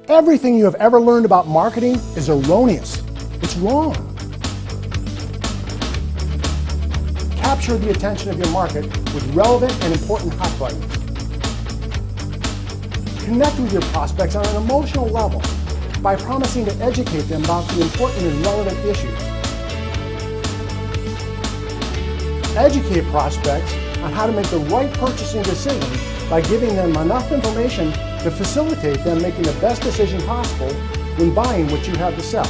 Everything you have ever learned about marketing is erroneous. It's wrong. Capture the attention of your market with relevant and important hot buttons. Connect with your prospects on an emotional level by promising to educate them about the important and relevant issues. Educate prospects on how to make the right purchasing decision by giving them enough information to facilitate them making the best decision possible when buying what you have to sell.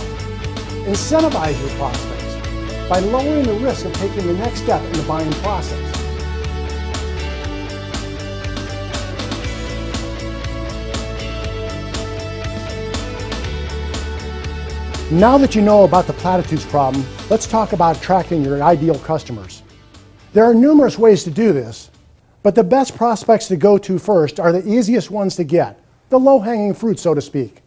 Incentivize your prospects by lowering the risk of taking the next step in the buying process. Now that you know about the platitudes problem, let's talk about attracting your ideal customers. There are numerous ways to do this, but the best prospects to go to first are the easiest ones to get, the low-hanging fruit, so to speak.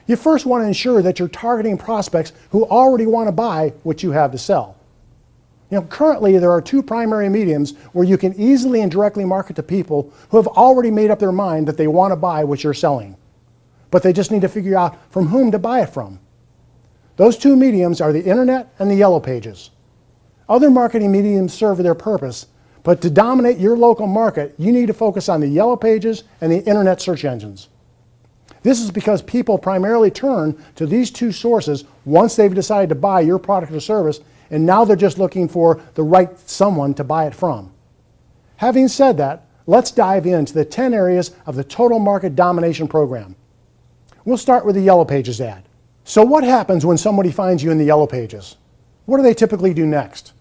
You first want to ensure that you're targeting prospects who already want to buy what you have to sell. Currently there are two primary mediums where you can easily and directly market to people who have already made up their mind that they want to buy what you're selling, but they just need to figure out from whom to buy it from. Those two mediums are the internet and the yellow pages. Other marketing mediums serve their purpose, but to dominate your local market, you need to focus on the yellow pages and the internet search engines. This is because people primarily turn to these two sources once they've decided to buy your product or service, and now they're just looking for the right someone to buy it from. Having said that, let's dive into the 10 areas of the Total Market Domination Program. We'll start with the yellow pages ad. So what happens when somebody finds you in the yellow pages? What do they typically do next?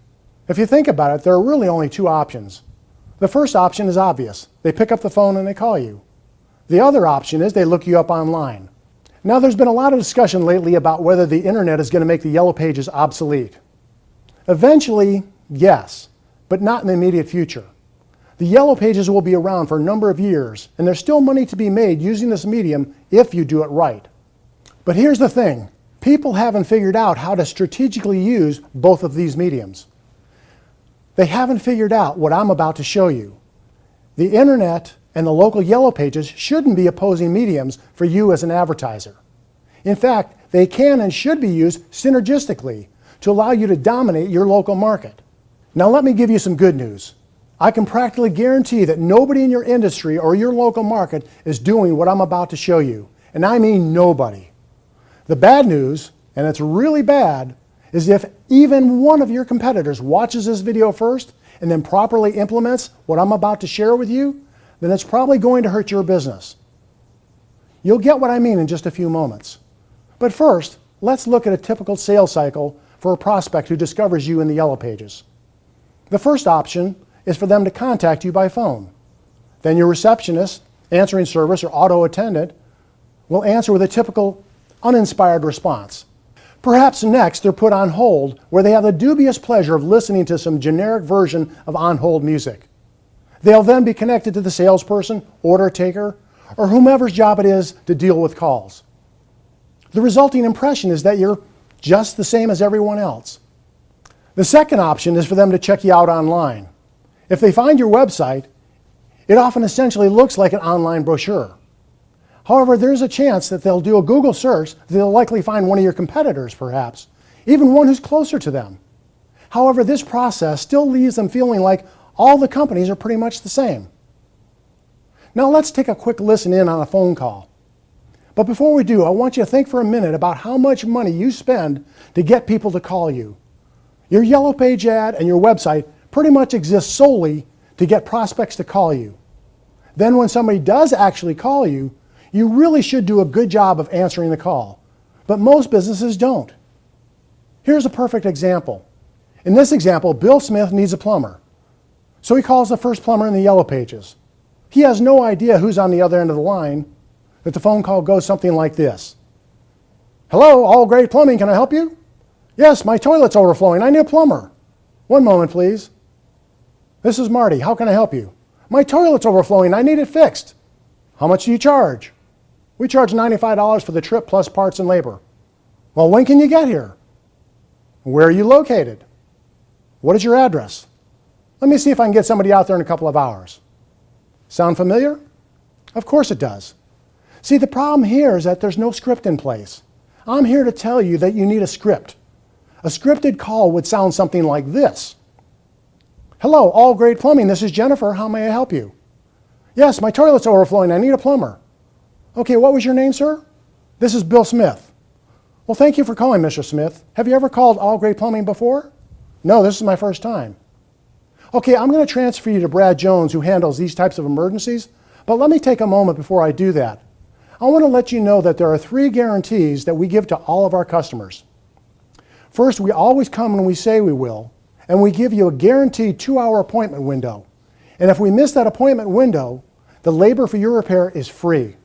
If you think about it, there are really only two options. The first option is obvious. They pick up the phone and they call you. The other option is they look you up online. Now there's been a lot of discussion lately about whether the internet is going to make the yellow pages obsolete. Eventually, yes, but not in the immediate future. The yellow pages will be around for a number of years, and there's still money to be made using this medium if you do it right. But here's the thing. People haven't figured out how to strategically use both of these mediums. They haven't figured out what I'm about to show you. The internet and the local yellow pages shouldn't be opposing mediums for you as an advertiser. In fact, they can and should be used synergistically to allow you to dominate your local market. Now let me give you some good news. I can practically guarantee that nobody in your industry or your local market is doing what I'm about to show you. And I mean nobody. The bad news, and it's really bad, is if even one of your competitors watches this video first and then properly implements what I'm about to share with you, then it's probably going to hurt your business. You'll get what I mean in just a few moments. But first, let's look at a typical sales cycle for a prospect who discovers you in the yellow pages. The first option is for them to contact you by phone. Then your receptionist, answering service, or auto attendant will answer with a typical uninspired response. Perhaps next they're put on hold where they have the dubious pleasure of listening to some generic version of on-hold music. They'll then be connected to the salesperson, order taker, or whomever's job it is to deal with calls. The resulting impression is that you're just the same as everyone else. The second option is for them to check you out online. If they find your website, it often essentially looks like an online brochure. However, there's a chance that they'll do a Google search, they'll likely find one of your competitors perhaps, even one who's closer to them. However, this process still leaves them feeling like all the companies are pretty much the same. Now let's take a quick listen in on a phone call. But before we do, I want you to think for a minute about how much money you spend to get people to call you. Your yellow page ad and your website pretty much exist solely to get prospects to call you. Then when somebody does actually call you, you really should do a good job of answering the call. But most businesses don't. Here's a perfect example. In this example, Bill Smith needs a plumber. So he calls the first plumber in the yellow pages. He has no idea who's on the other end of the line, that the phone call goes something like this. Hello, All Great Plumbing, can I help you? Yes, my toilet's overflowing, I need a plumber. One moment, please. This is Marty, how can I help you? My toilet's overflowing, I need it fixed. How much do you charge? We charge $95 for the trip plus parts and labor. Well, when can you get here? Where are you located? What is your address? Let me see if I can get somebody out there in a couple of hours. Sound familiar? Of course it does. See, the problem here is that there's no script in place. I'm here to tell you that you need a script. A scripted call would sound something like this. Hello, All Grade Plumbing. This is Jennifer. How may I help you? Yes, my toilet's overflowing. I need a plumber. Okay, what was your name, sir? This is Bill Smith. Well, thank you for calling, Mr. Smith. Have you ever called All Grade Plumbing before? No, this is my first time. Okay, I'm going to transfer you to Brad Jones, who handles these types of emergencies, but let me take a moment before I do that. I want to let you know that there are 3 guarantees that we give to all of our customers. First, we always come when we say we will, and we give you a guaranteed 2-hour appointment window. And if we miss that appointment window, the labor for your repair is free.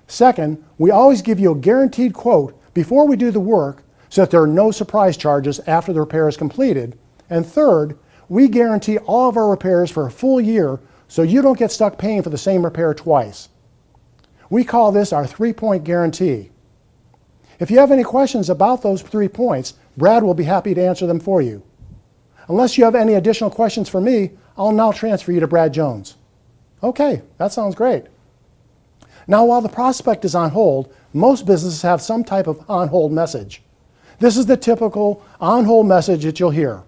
Second, we always give you a guaranteed quote before we do the work so that there are no surprise charges after the repair is completed. And third, we guarantee all of our repairs for a full year so you don't get stuck paying for the same repair twice. We call this our 3-point guarantee. If you have any questions about those 3 points, Brad will be happy to answer them for you. Unless you have any additional questions for me, I'll now transfer you to Brad Jones. Okay, that sounds great. Now, while the prospect is on hold, most businesses have some type of on-hold message. This is the typical on-hold message that you'll hear.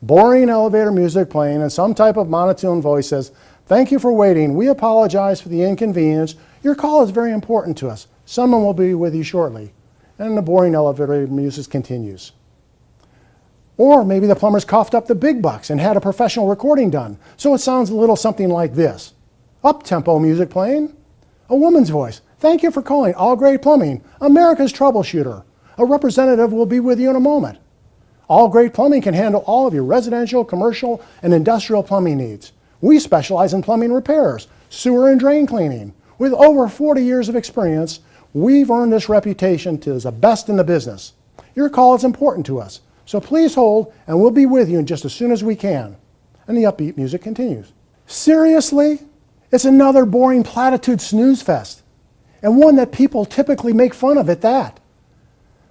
Boring elevator music playing and some type of monotone voice says, "Thank you for waiting. We apologize for the inconvenience. Your call is very important to us. Someone will be with you shortly." And the boring elevator music continues. Or maybe the plumber's coughed up the big bucks and had a professional recording done, so it sounds a little something like this. Up-tempo music playing. A woman's voice. "Thank you for calling All Grade Plumbing, America's troubleshooter. A representative will be with you in a moment. All Grade Plumbing can handle all of your residential, commercial, and industrial plumbing needs. We specialize in plumbing repairs, sewer and drain cleaning. With over 40 years of experience, we've earned this reputation as the best in the business. Your call is important to us, so please hold and we'll be with you just as soon as we can." And the upbeat music continues. Seriously? It's another boring platitude snooze fest, and one that people typically make fun of at that.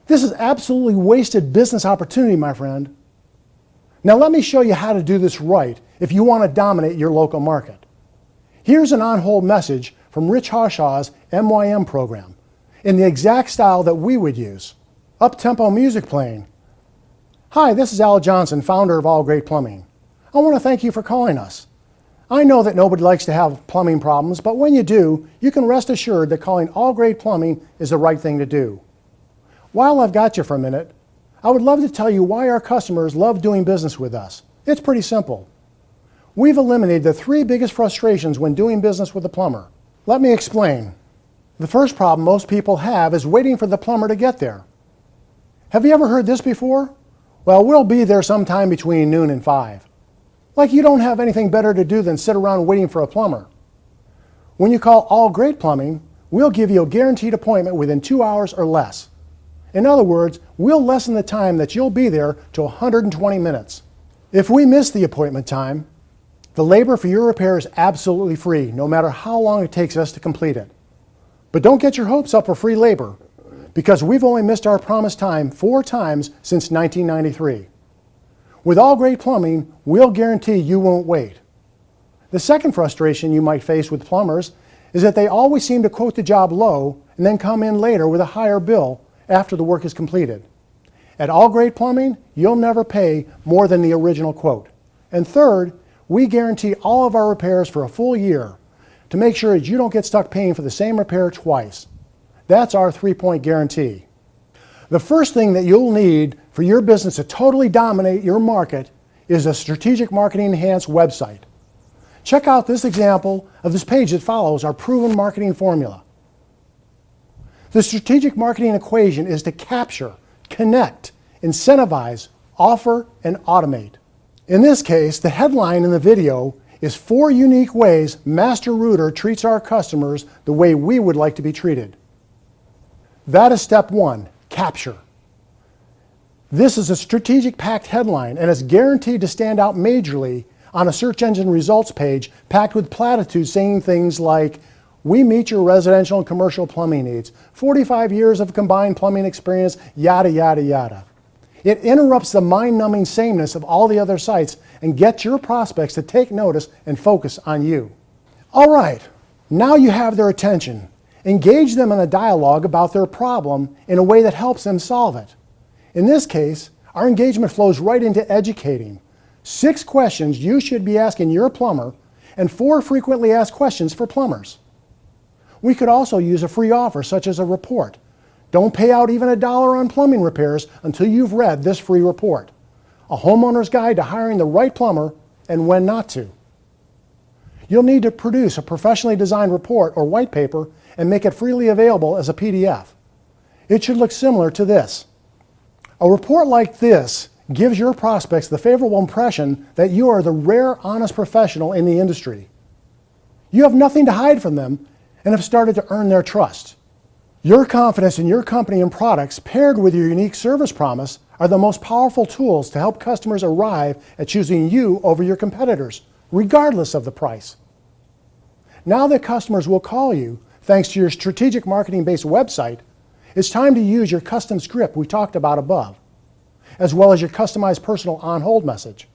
This is absolutely wasted business opportunity, my friend. Now let me show you how to do this right if you want to dominate your local market. Here's an on-hold message from Rich Hawshaw's MYM program, in the exact style that we would use. Up-tempo music playing. "Hi, this is Al Johnson, founder of All Grade Plumbing. I want to thank you for calling us. I know that nobody likes to have plumbing problems, but when you do, you can rest assured that calling All Grade Plumbing is the right thing to do. While I've got you for a minute, I would love to tell you why our customers love doing business with us. It's pretty simple. We've eliminated the 3 biggest frustrations when doing business with a plumber. Let me explain. The first problem most people have is waiting for the plumber to get there. Have you ever heard this before? "Well, we'll be there sometime between noon and 5. Like you don't have anything better to do than sit around waiting for a plumber. When you call All Grade Plumbing, we'll give you a guaranteed appointment within 2 hours or less. In other words, we'll lessen the time that you'll be there to 120 minutes. If we miss the appointment time, the labor for your repair is absolutely free, no matter how long it takes us to complete it. But don't get your hopes up for free labor, because we've only missed our promised time 4 times since 1993. With All Grade Plumbing, we'll guarantee you won't wait. The second frustration you might face with plumbers is that they always seem to quote the job low and then come in later with a higher bill after the work is completed. At All Grade Plumbing, you'll never pay more than the original quote. And third, we guarantee all of our repairs for a full year to make sure that you don't get stuck paying for the same repair twice. That's our 3-point guarantee. The first thing that you'll need for your business to totally dominate your market is a Strategic Marketing Enhanced website. Check out this example of this page that follows our proven marketing formula. The strategic marketing equation is to capture, connect, incentivize, offer, and automate. In this case, the headline in the video is 4 unique ways Master Rooter treats our customers the way we would like to be treated. That is step 1. Capture. This is a strategic packed headline and is guaranteed to stand out majorly on a search engine results page packed with platitudes saying things like, "We meet your residential and commercial plumbing needs, 45 years of combined plumbing experience, yada, yada, yada." It interrupts the mind-numbing sameness of all the other sites and gets your prospects to take notice and focus on you. All right, now you have their attention, Engage them in a dialogue about their problem in a way that helps them solve it. In this case, our engagement flows right into educating. 6 questions you should be asking your plumber and 4 frequently asked questions for plumbers. We could also use a free offer such as a report. Don't pay out even $1 on plumbing repairs until you've read this free report. A homeowner's guide to hiring the right plumber and when not to. You'll need to produce a professionally designed report or white paper and make it freely available as a PDF. It should look similar to this. A report like this gives your prospects the favorable impression that you are the rare, honest professional in the industry. You have nothing to hide from them and have started to earn their trust. Your confidence in your company and products paired with your unique service promise are the most powerful tools to help customers arrive at choosing you over your competitors, regardless of the price. Now that customers will call you, thanks to your strategic marketing-based website, it's time to use your custom script we talked about above, as well as your customized personal on-hold message.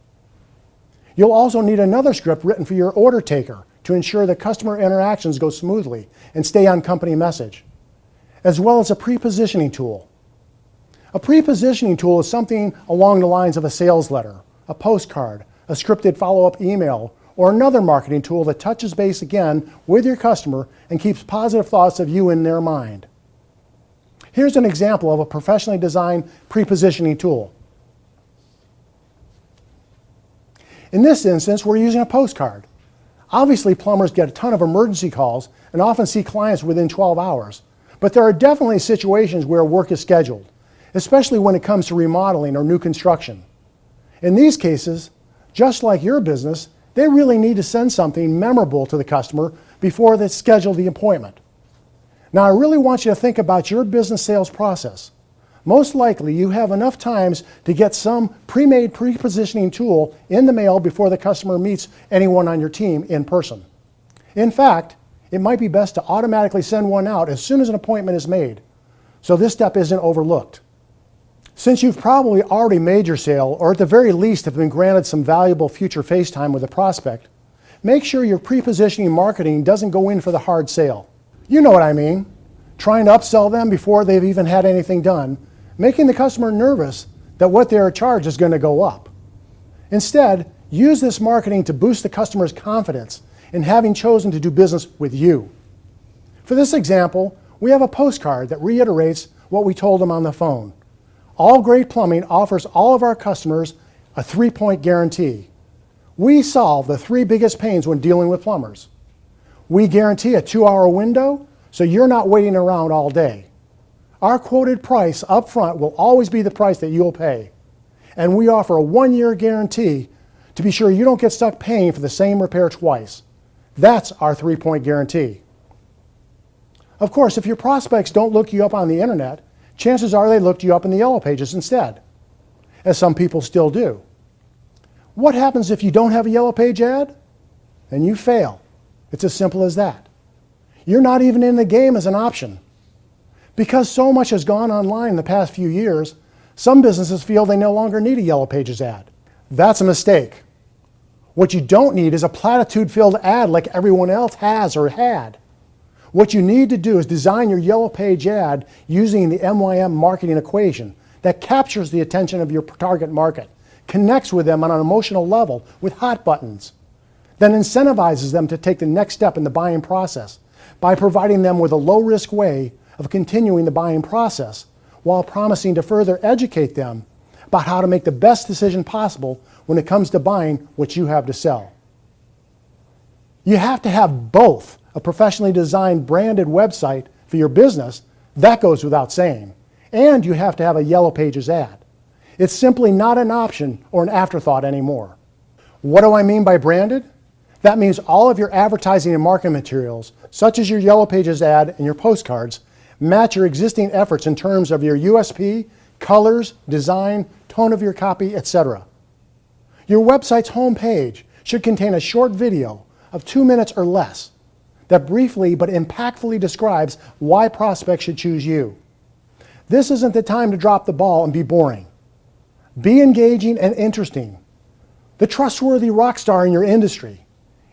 You'll also need another script written for your order taker to ensure that customer interactions go smoothly and stay on company message, as well as a pre-positioning tool. A pre-positioning tool is something along the lines of a sales letter, a postcard, a scripted follow-up email, or another marketing tool that touches base again with your customer and keeps positive thoughts of you in their mind. Here's an example of a professionally designed pre-positioning tool. In this instance, we're using a postcard. Obviously, plumbers get a ton of emergency calls and often see clients within 12 hours. But there are definitely situations where work is scheduled, especially when it comes to remodeling or new construction. In these cases, just like your business, they really need to send something memorable to the customer before they schedule the appointment. Now, I really want you to think about your business sales process. Most likely, you have enough times to get some pre-made pre-positioning tool in the mail before the customer meets anyone on your team in person. In fact, it might be best to automatically send one out as soon as an appointment is made, so this step isn't overlooked. Since you've probably already made your sale, or at the very least have been granted some valuable future face time with a prospect, make sure your pre-positioning marketing doesn't go in for the hard sale. You know what I mean. Trying to upsell them before they've even had anything done, making the customer nervous that what they're charged is going to go up. Instead, use this marketing to boost the customer's confidence in having chosen to do business with you. For this example, we have a postcard that reiterates what we told them on the phone. All Great Plumbing offers all of our customers a 3-point guarantee. We solve the 3 biggest pains when dealing with plumbers. We guarantee a 2-hour window, so you're not waiting around all day. Our quoted price up front will always be the price that you'll pay. And we offer a 1-year guarantee to be sure you don't get stuck paying for the same repair twice. That's our 3-point guarantee. Of course, if your prospects don't look you up on the internet, chances are they looked you up in the Yellow Pages instead, as some people still do. What happens if you don't have a Yellow Page ad? Then you fail. It's as simple as that. You're not even in the game as an option. Because so much has gone online in the past few years, some businesses feel they no longer need a Yellow Pages ad. That's a mistake. What you don't need is a platitude-filled ad like everyone else has or had. What you need to do is design your Yellow Page ad using the MYM marketing equation that captures the attention of your target market, connects with them on an emotional level with hot buttons, then incentivizes them to take the next step in the buying process by providing them with a low-risk way of continuing the buying process while promising to further educate them about how to make the best decision possible when it comes to buying what you have to sell. You have to have both a professionally designed branded website for your business, that goes without saying, and you have to have a Yellow Pages ad. It's simply not an option or an afterthought anymore. What do I mean by branded? That means all of your advertising and marketing materials, such as your Yellow Pages ad and your postcards, match your existing efforts in terms of your USP, colors, design, tone of your copy, etc. Your website's homepage should contain a short video of 2 minutes or less that briefly but impactfully describes why prospects should choose you. This isn't the time to drop the ball and be boring. Be engaging and interesting. The trustworthy rock star in your industry.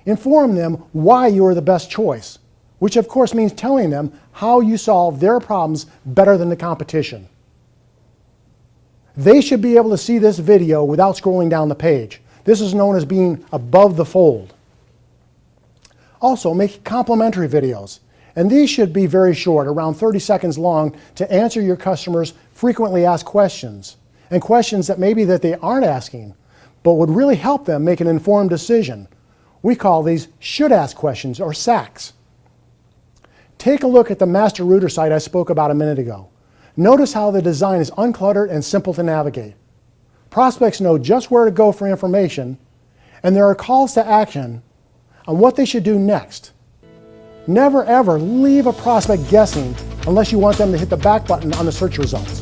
Inform them why you are the best choice. which of course means telling them how you solve their problems better than the competition. They should be able to see this video without scrolling down the page. This is known as being above the fold. Also, make complimentary videos. And these should be very short, around 30 seconds long, to answer your customers' frequently asked questions, and questions that maybe that they aren't asking, but would really help them make an informed decision. We call these should-ask questions, or SAQs. Take a look at the master router site I spoke about a minute ago. Notice how the design is uncluttered and simple to navigate. Prospects know just where to go for information, and there are calls to action on what they should do next. Never ever leave a prospect guessing unless you want them to hit the back button on the search results.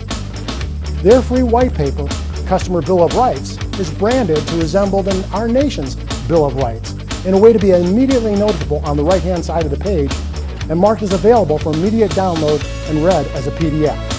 Their free white paper, Customer Bill of Rights, is branded to resemble our nation's Bill of Rights in a way to be immediately noticeable on the right-hand side of the page and marked as available for immediate download and read as a PDF.